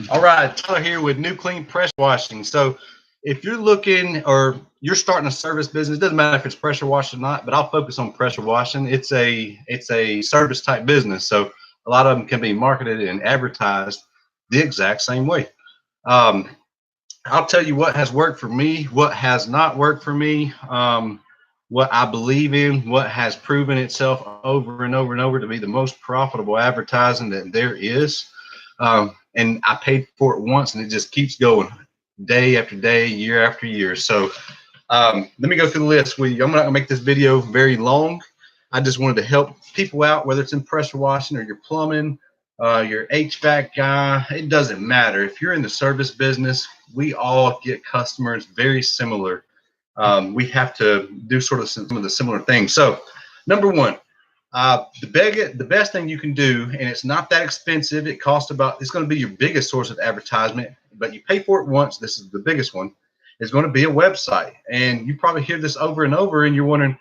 All right, Tyler here with New Clean Pressure Washing. So if you're looking or you're starting a service business, it doesn't matter if it's pressure washing or not, but I'll focus on pressure washing. It's a service type business. So a lot of them can be marketed and advertised the exact same way. Um, I'll tell you what has worked for me, what has not worked for me, what I believe in, what has proven itself over and over and over to be the most profitable advertising that there is. And I paid for it once, and it just keeps going day after day, year after year. So let me go through the list with you. I'm not going to make this video very long. I just wanted to help people out, whether it's in pressure washing or your plumbing, your HVAC guy. It doesn't matter. If you're in the service business, we all get customers very similar. We have to do sort of some of the similar things. So, number one, the best thing you can do, and it's not that expensive. It's going to be your biggest source of advertisement, but you pay for it once. This is the biggest one. Is going to be a website. And you probably hear this over and over, and you're wondering,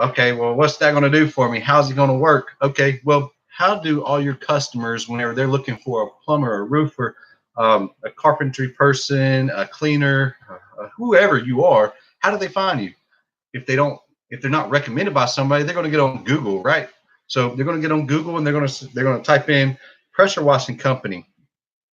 okay, well, what's that going to do for me? How's it going to work? Okay, well, how do all your customers, whenever they're looking for a plumber, a roofer, a carpentry person, a cleaner, whoever you are, how do they find you? If they don't, if they're not recommended by somebody, they're going to get on Google, right? So they're going to get on Google and they're going to type in pressure washing company.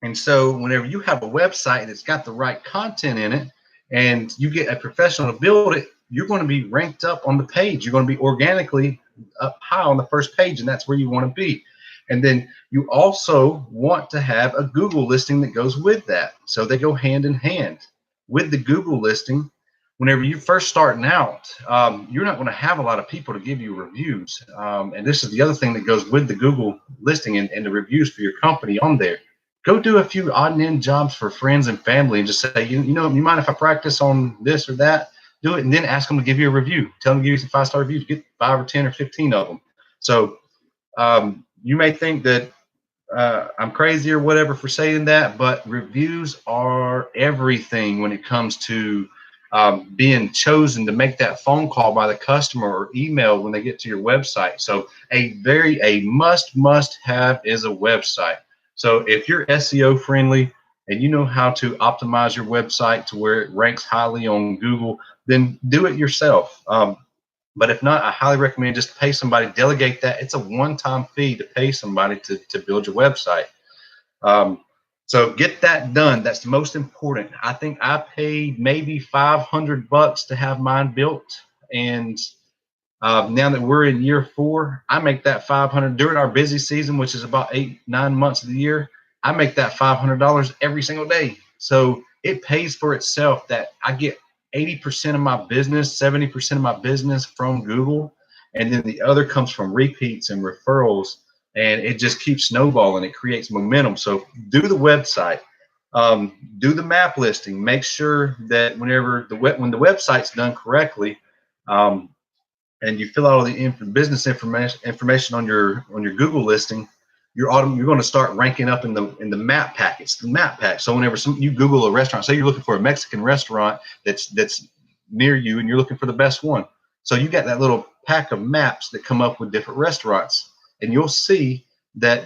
And so whenever you have a website that's got the right content in it, and you get a professional to build it, you're going to be ranked up on the page. You're going to be organically up high on the first page, and that's where you want to be. And then you also want to have a Google listing that goes with that. So they go hand in hand. With the Google listing, whenever you're first starting out, you're not going to have a lot of people to give you reviews. And this is the other thing that goes with the Google listing and the reviews for your company on there. Go do a few odd and end jobs for friends and family and just say, you mind if I practice on this or that? Do it, and then ask them to give you a review. Tell them to give you some 5-star reviews. Get 5 or 10 or 15 of them. So you may think that I'm crazy or whatever for saying that, but reviews are everything when it comes to being chosen to make that phone call by the customer or email when they get to your website. So a must have is a website. So if you're SEO friendly and you know how to optimize your website to where it ranks highly on Google, then do it yourself. But if not, I highly recommend just pay somebody, delegate that. It's a one-time fee to pay somebody to build your website. So get that done. That's the most important. I think I paid maybe $500 to have mine built. And now that we're in year 4, I make that $500 during our busy season, which is about 8-9 months of the year. I make that $500 every single day. So it pays for itself that I get 80% of my business, 70% of my business from Google. And then the other comes from repeats and referrals. And it just keeps snowballing. It creates momentum. So do the website, do the map listing. Make sure that when the website's done correctly, and you fill out all the business information on your Google listing, you're going to start ranking up in the map packets, the map pack. So whenever you Google a restaurant, say you're looking for a Mexican restaurant that's near you, and you're looking for the best one. So you got that little pack of maps that come up with different restaurants, and you'll see that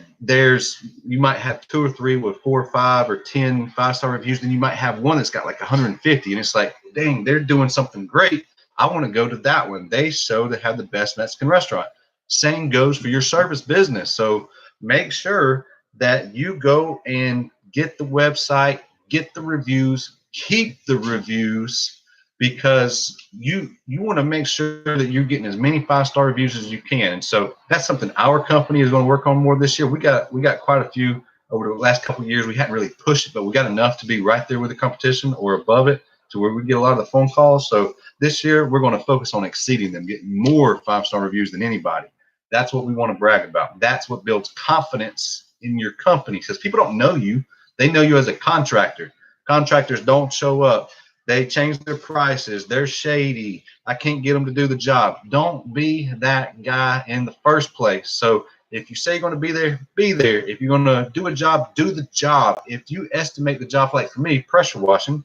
you might have 2 or 3 with 4 or 5 or 10 5-star reviews. Then you might have one that's got like 150, and it's like, dang, they're doing something great. I want to go to that one. They show they have the best Mexican restaurant. Same goes for your service business. So make sure that you go and get the website, get the reviews, keep the reviews, because you want to make sure that you're getting as many 5-star reviews as you can. And so that's something our company is going to work on more this year. We got quite a few over the last couple of years. We hadn't really pushed it, but we got enough to be right there with the competition or above it, to where we get a lot of the phone calls. So this year we're going to focus on exceeding them, getting more 5-star reviews than anybody. That's what we want to brag about. That's what builds confidence in your company, because people don't know you. They know you as a contractor. Contractors don't show up. They change their prices. They're shady. I can't get them to do the job. Don't be that guy in the first place. So if you say you're going to be there, be there. If you're going to do a job, do the job. If you estimate the job, like for me, pressure washing,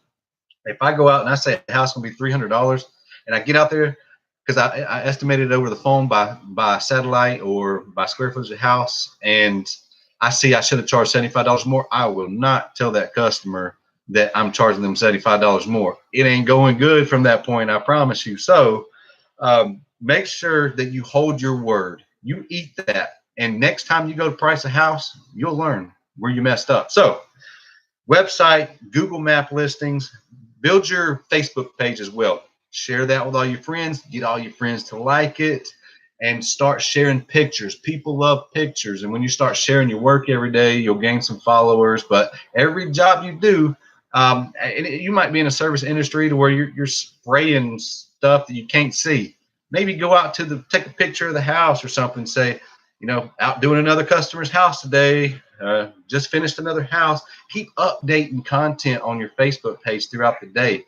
if I go out and I say a house is going to be $300, and I get out there, because I estimated it over the phone by satellite or by square footage of house, and I see I should have charged $75 more, I will not tell that customer that I'm charging them $75 more. It ain't going good from that point, I promise you. So make sure that you hold your word. You eat that. And next time you go to price a house, you'll learn where you messed up. So website, Google Map listings, build your Facebook page as well. Share that with all your friends, get all your friends to like it, and start sharing pictures. People love pictures. And when you start sharing your work every day, you'll gain some followers. But every job you do, and you might be in a service industry to where you're spraying stuff that you can't see. Maybe go out to take a picture of the house or something, say, out doing another customer's house today, just finished another house. Keep updating content on your Facebook page throughout the day.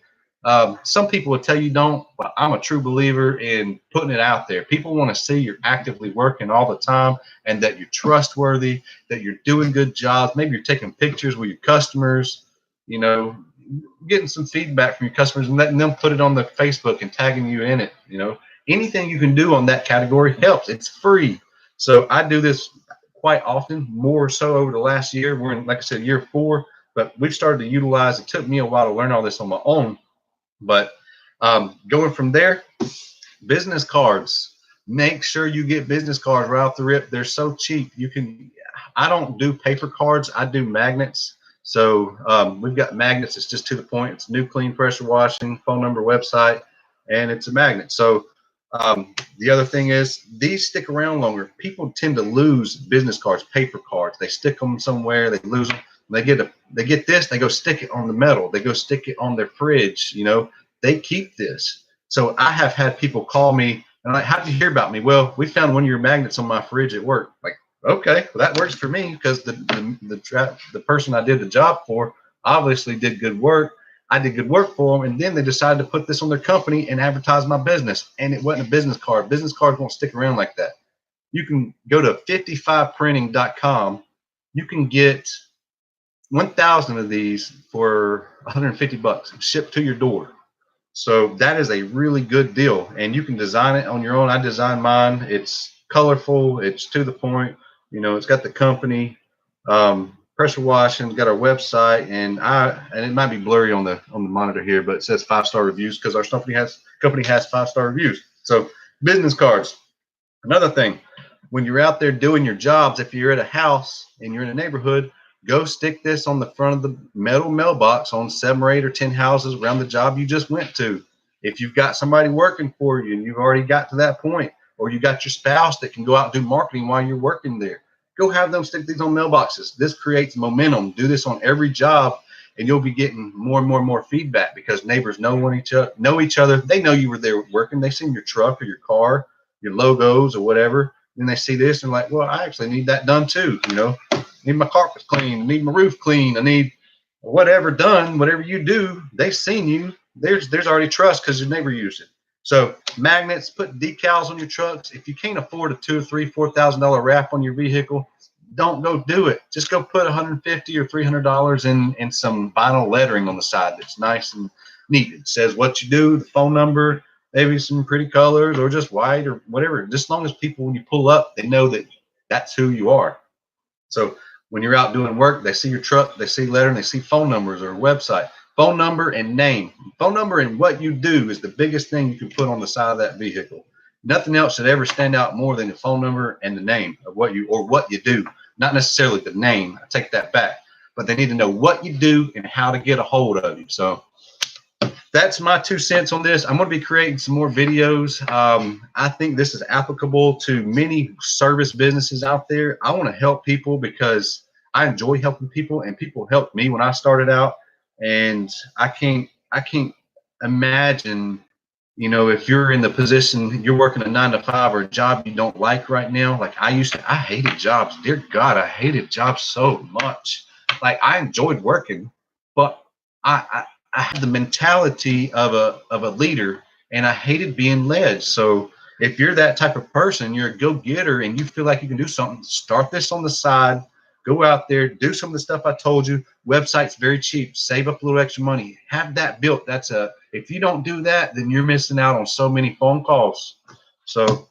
Some people will tell you don't, but I'm a true believer in putting it out there. People want to see you're actively working all the time and that you're trustworthy, that you're doing good jobs. Maybe you're taking pictures with your customers, getting some feedback from your customers and letting them put it on the Facebook and tagging you in it. Anything you can do on that category helps. It's free. So I do this quite often, more so over the last year. We're in, like I said, year 4, but we've started to utilize. It took me a while to learn all this on my own. But going from there, business cards. Make sure you get business cards right off the rip. They're so cheap. I don't do paper cards. I do magnets. So we've got magnets. It's just to the point. It's new, clean, pressure washing, phone number, website, and it's a magnet. So the other thing is these stick around longer. People tend to lose business cards, paper cards. They stick them somewhere. They lose them. They get this, they go stick it on the metal. They go stick it on their fridge. They keep this. So I have had people call me and like, how'd you hear about me? Well, we found one of your magnets on my fridge at work. Like, okay, well, that works for me because the person I did the job for obviously did good work. I did good work for them, and then they decided to put this on their company and advertise my business. And it wasn't a business card. Business cards won't stick around like that. You can go to 55printing.com. You can get 1,000 of these for $150 shipped to your door. So that is a really good deal, and you can design it on your own. I designed mine. It's colorful. It's to the point. It's got the company, pressure washing, got our website, and it might be blurry on the monitor here, but it says 5-star reviews because our company has 5-star reviews. So business cards. Another thing, when you're out there doing your jobs, if you're at a house and you're in a neighborhood, go stick this on the front of the metal mailbox on 7 or 8 or 10 houses around the job you just went to. If you've got somebody working for you and you've already got to that point, or you got your spouse that can go out and do marketing while you're working there, go have them stick these on mailboxes. This creates momentum. Do this on every job, and you'll be getting more and more and more feedback because neighbors know each other. They know you were there working. They've seen your truck or your car, your logos or whatever. Then they see this and like, well, I actually need that done too. Need my carpets clean, I need my roof clean, I need whatever done, whatever you do, they've seen you. There's already trust because your neighbor used it. So magnets, put decals on your trucks. If you can't afford a $2,000, $3,000, $4,000 wrap on your vehicle, don't go do it. Just go put $150 or $300 in some vinyl lettering on the side that's nice and neat. It says what you do, the phone number, maybe some pretty colors or just white or whatever. Just as long as people, when you pull up, they know that that's who you are. So when you're out doing work, they see your truck, they see lettering, they see phone numbers or website. Phone number and name. Phone number and what you do is the biggest thing you can put on the side of that vehicle. Nothing else should ever stand out more than the phone number and the name of what you do. Not necessarily the name. I take that back. But they need to know what you do and how to get a hold of you. So that's my 2 cents on this. I'm going to be creating some more videos. I think this is applicable to many service businesses out there. I want to help people because I enjoy helping people, and people helped me when I started out. And I can't imagine, if you're in the position, you're working a 9-to-5 or a job you don't like right now. Like I hated jobs. Dear God, I hated jobs so much. Like I enjoyed working, but I had the mentality of a leader, and I hated being led. So if you're that type of person, you're a go-getter and you feel like you can do something, start this on the side, go out there, do some of the stuff I told you. Website's very cheap. Save up a little extra money. Have that built. If you don't do that, then you're missing out on so many phone calls. So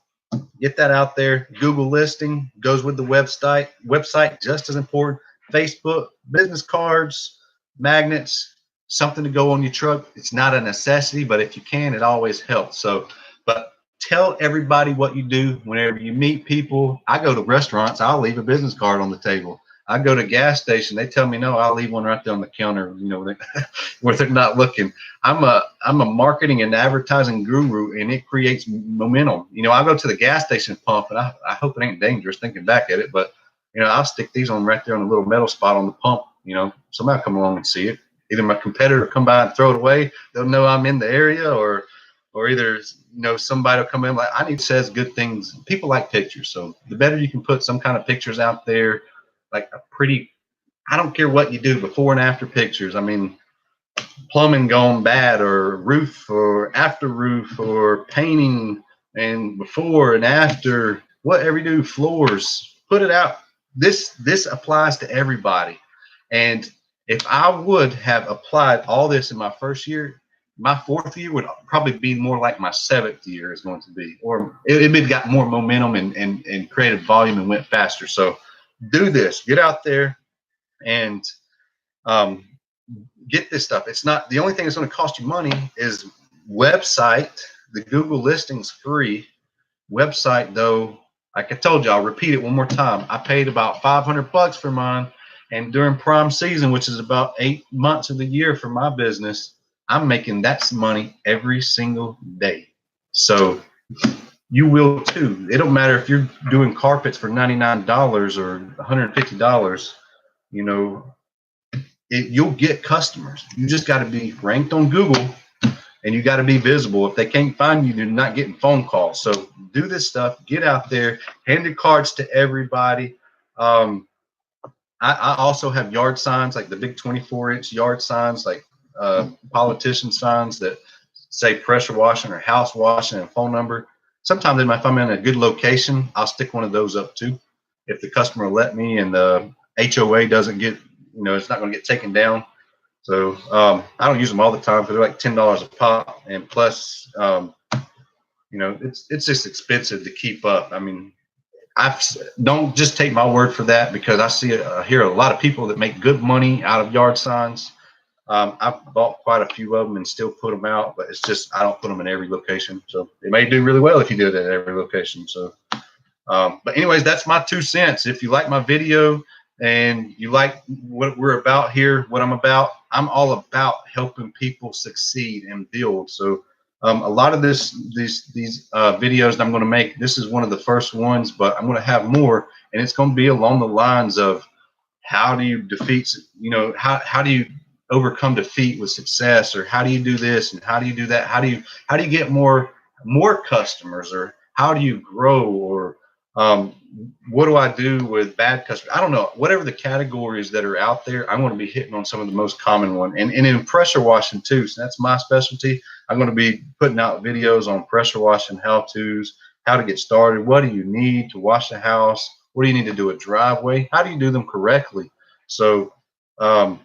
get that out there. Google listing goes with the website just as important. Facebook, business cards, magnets, something to go on your truck. It's not a necessity, but if you can, it always helps. So, but tell everybody what you do whenever you meet people. I go to restaurants, I'll leave a business card on the table. I go to a gas station, they tell me no, I'll leave one right there on the counter, where they're not looking. I'm a marketing and advertising guru, and it creates momentum. I go to the gas station pump, and I hope it ain't dangerous thinking back at it, but I'll stick these on right there on the little metal spot on the pump. Somebody will come along and see it. Either my competitor come by and throw it away. They'll know I'm in the area, or either somebody will come in like, I need says good things. People like pictures, so the better you can put some kind of pictures out there, like a pretty, I don't care what you do, before and after pictures. I mean, plumbing gone bad, or roof, or after roof, or painting, and before and after, whatever you do, floors, put it out. This applies to everybody. And if I would have applied all this in my first year, my fourth year would probably be more like my seventh year is going to be, or it got more momentum and created volume and went faster. So do this, get out there and get this stuff. It's not, the only thing that's going to cost you money is website. The Google listing's free. Website though, like I told you, I'll repeat it one more time. I paid about $500 for mine. And during prime season, which is about 8 months of the year for my business, I'm making that money every single day. So you will too. It don't matter if you're doing carpets for $99 or $150, you'll get customers. You just got to be ranked on Google, and you got to be visible. If they can't find you, you're not getting phone calls. So do this stuff, get out there, hand your cards to everybody. I also have yard signs, like the big 24-inch yard signs, like politician signs that say pressure washing or house washing and phone number. Sometimes if I'm in a good location, I'll stick one of those up too, if the customer will let me, and the HOA doesn't get, it's not going to get taken down. So I don't use them all the time because they're like $10 a pop, and plus, it's just expensive to keep up. I mean, don't just take my word for that, because I hear a lot of people that make good money out of yard signs. I've bought quite a few of them and still put them out, but it's just I don't put them in every location. So it may do really well if you do it at every location. So, but anyways, that's my 2 cents. If you like my video and you like what we're about here, what I'm about, I'm all about helping people succeed and build. So a lot of these videos that I'm going to make, this is one of the first ones, but I'm going to have more, and it's going to be along the lines of how do you defeat, how do you overcome defeat with success, or how do you do this and how do you do that? How do you get more customers, or how do you grow, or what do I do with bad customers? I don't know. Whatever the categories that are out there, I'm going to be hitting on some of the most common ones. And in pressure washing too, so that's my specialty. I'm going to be putting out videos on pressure washing how-tos, how to get started, what do you need to wash a house, what do you need to do a driveway, how do you do them correctly. So I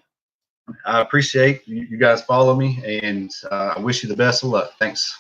appreciate you guys follow me, and I wish you the best of luck. Thanks.